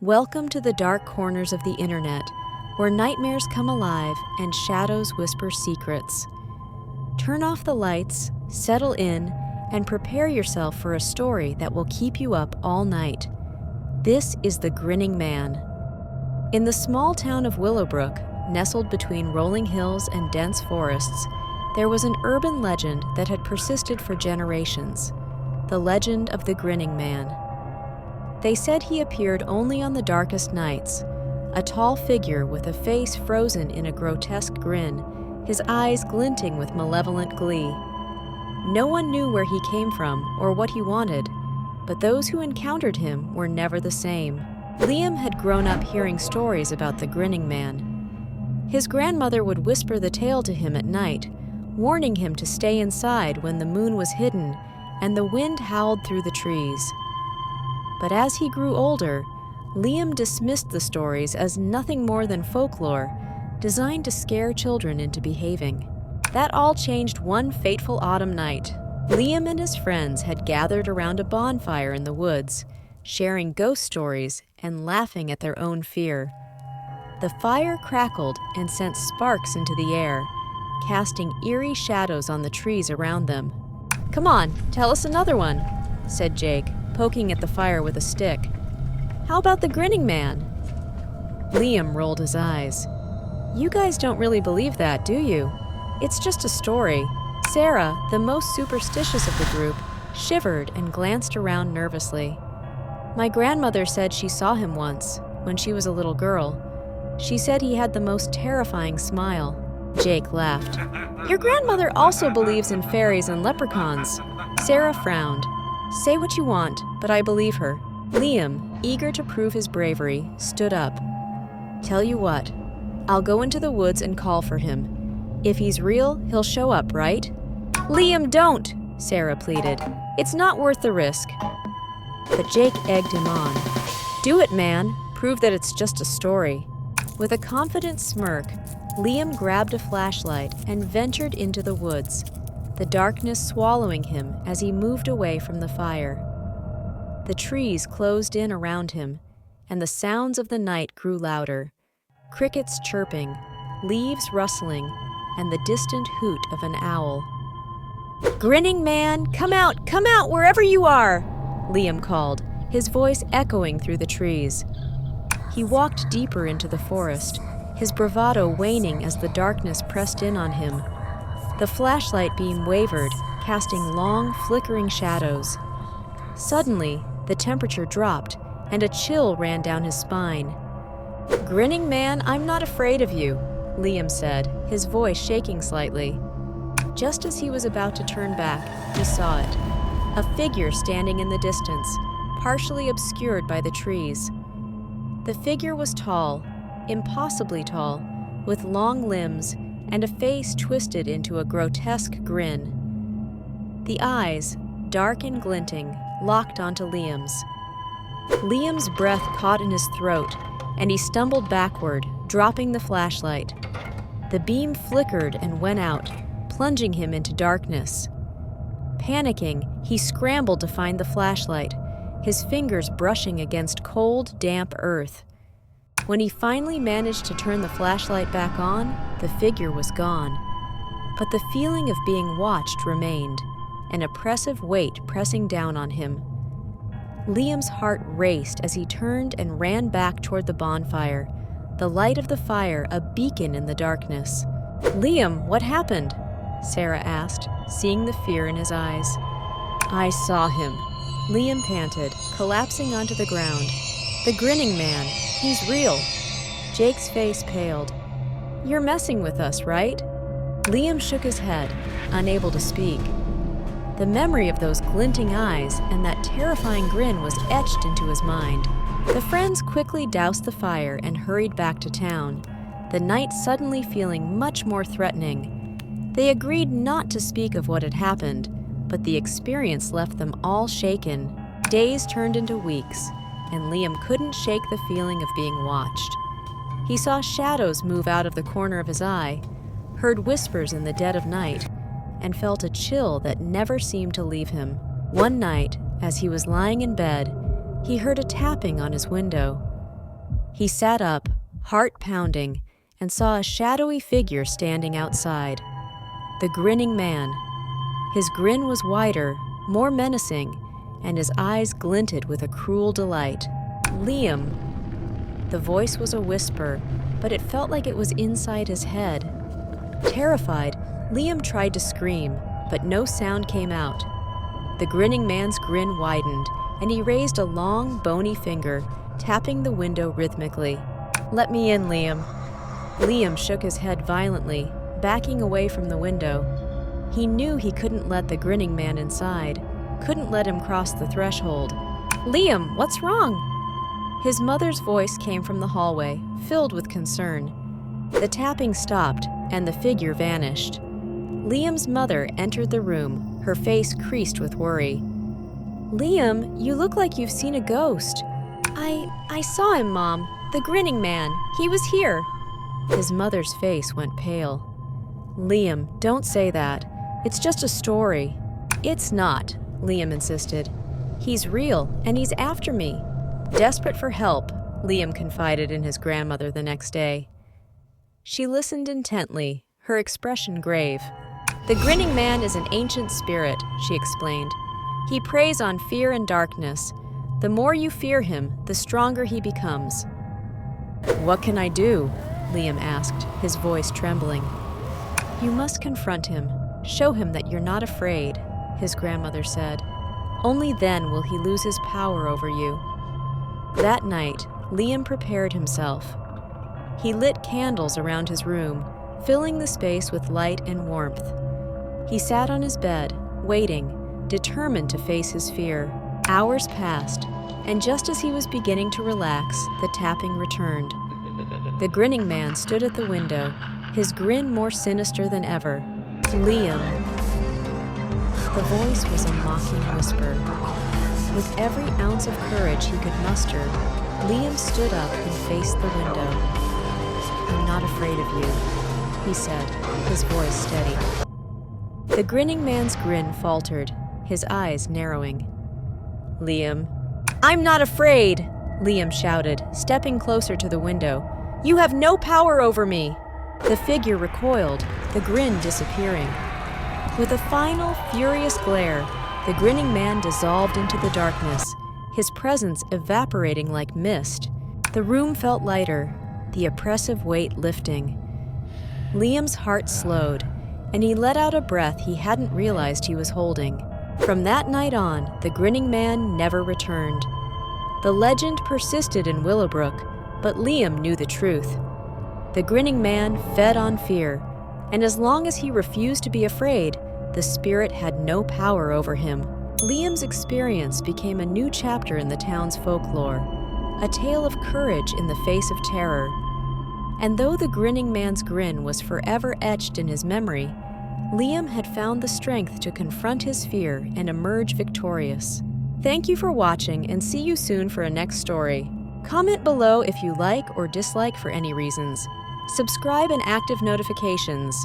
Welcome to the dark corners of the internet, where nightmares come alive and shadows whisper secrets. Turn off the lights, settle in, and prepare yourself for a story that will keep you up all night. This is the Grinning Man. In the small town of Willowbrook, nestled between rolling hills and dense forests, there was an urban legend that had persisted for generations, the legend of the Grinning Man. They said he appeared only on the darkest nights, a tall figure with a face frozen in a grotesque grin, his eyes glinting with malevolent glee. No one knew where he came from or what he wanted, but those who encountered him were never the same. Liam had grown up hearing stories about the Grinning Man. His grandmother would whisper the tale to him at night, warning him to stay inside when the moon was hidden and the wind howled through the trees. But as he grew older, Liam dismissed the stories as nothing more than folklore, designed to scare children into behaving. That all changed one fateful autumn night. Liam and his friends had gathered around a bonfire in the woods, sharing ghost stories and laughing at their own fear. The fire crackled and sent sparks into the air, casting eerie shadows on the trees around them. "Come on, tell us another one," said Jake, poking at the fire with a stick. "How about the Grinning Man?" Liam rolled his eyes. "You guys don't really believe that, do you? It's just a story." Sarah, the most superstitious of the group, shivered and glanced around nervously. "My grandmother said she saw him once, when she was a little girl. She said he had the most terrifying smile." Jake laughed. "Your grandmother also believes in fairies and leprechauns." Sarah frowned. "Say what you want, but I believe her." Liam, eager to prove his bravery, stood up. "Tell you what, I'll go into the woods and call for him. If he's real, he'll show up, right?" "Liam, don't!" Sarah pleaded. "It's not worth the risk." But Jake egged him on. "Do it, man. Prove that it's just a story." With a confident smirk, Liam grabbed a flashlight and ventured into the woods, the darkness swallowing him as he moved away from the fire. The trees closed in around him, and the sounds of the night grew louder. Crickets chirping, leaves rustling, and the distant hoot of an owl. "Grinning Man, come out wherever you are!" Liam called, his voice echoing through the trees. He walked deeper into the forest, his bravado waning as the darkness pressed in on him. The flashlight beam wavered, casting long, flickering shadows. Suddenly, the temperature dropped, and a chill ran down his spine. "Grinning Man, I'm not afraid of you," Liam said, his voice shaking slightly. Just as he was about to turn back, he saw it. A figure standing in the distance, partially obscured by the trees. The figure was tall, impossibly tall, with long limbs and a face twisted into a grotesque grin. The eyes, dark and glinting, locked onto Liam's. Liam's breath caught in his throat, and he stumbled backward, dropping the flashlight. The beam flickered and went out, plunging him into darkness. Panicking, he scrambled to find the flashlight, his fingers brushing against cold, damp earth. When he finally managed to turn the flashlight back on, the figure was gone. But the feeling of being watched remained, an oppressive weight pressing down on him. Liam's heart raced as he turned and ran back toward the bonfire, the light of the fire a beacon in the darkness. "Liam, what happened?" Sarah asked, seeing the fear in his eyes. "I saw him," Liam panted, collapsing onto the ground. "The Grinning Man. He's real." Jake's face paled. "You're messing with us, right?" Liam shook his head, unable to speak. The memory of those glinting eyes and that terrifying grin was etched into his mind. The friends quickly doused the fire and hurried back to town, the night suddenly feeling much more threatening. They agreed not to speak of what had happened, but the experience left them all shaken. Days turned into weeks, and Liam couldn't shake the feeling of being watched. He saw shadows move out of the corner of his eye, heard whispers in the dead of night, and felt a chill that never seemed to leave him. One night, as he was lying in bed, he heard a tapping on his window. He sat up, heart pounding, and saw a shadowy figure standing outside. The Grinning Man. His grin was wider, more menacing, and his eyes glinted with a cruel delight. "Liam." The voice was a whisper, but it felt like it was inside his head. Terrified, Liam tried to scream, but no sound came out. The Grinning Man's grin widened, and he raised a long, bony finger, tapping the window rhythmically. "Let me in, Liam." Liam shook his head violently, backing away from the window. He knew he couldn't let the Grinning Man inside, couldn't let him cross the threshold. "Liam, what's wrong?" His mother's voice came from the hallway, filled with concern. The tapping stopped, and the figure vanished. Liam's mother entered the room, her face creased with worry. "Liam, you look like you've seen a ghost." I saw him, Mom. The Grinning Man. He was here." His mother's face went pale. "Liam, don't say that. It's just a story." "It's not," Liam insisted. "He's real, and he's after me." Desperate for help, Liam confided in his grandmother the next day. She listened intently, her expression grave. "The Grinning Man is an ancient spirit," she explained. "He preys on fear and darkness. The more you fear him, the stronger he becomes." "What can I do?" Liam asked, his voice trembling. "You must confront him. Show him that you're not afraid," his grandmother said. "Only then will he lose his power over you." That night, Liam prepared himself. He lit candles around his room, filling the space with light and warmth. He sat on his bed, waiting, determined to face his fear. Hours passed, and just as he was beginning to relax, the tapping returned. The Grinning Man stood at the window, his grin more sinister than ever. "Liam." The voice was a mocking whisper. With every ounce of courage he could muster, Liam stood up and faced the window. "I'm not afraid of you," he said, his voice steady. The Grinning Man's grin faltered, his eyes narrowing. "Liam." "I'm not afraid!" Liam shouted, stepping closer to the window. "You have no power over me!" The figure recoiled, the grin disappearing. With a final, furious glare, the Grinning Man dissolved into the darkness, his presence evaporating like mist. The room felt lighter, the oppressive weight lifting. Liam's heart slowed, and he let out a breath he hadn't realized he was holding. From that night on, the Grinning Man never returned. The legend persisted in Willowbrook, but Liam knew the truth. The Grinning Man fed on fear, and as long as he refused to be afraid, the spirit had no power over him. Liam's experience became a new chapter in the town's folklore, a tale of courage in the face of terror. And though the Grinning Man's grin was forever etched in his memory, Liam had found the strength to confront his fear and emerge victorious. Thank you for watching, and see you soon for a next story. Comment below if you like or dislike for any reasons. Subscribe and active notifications.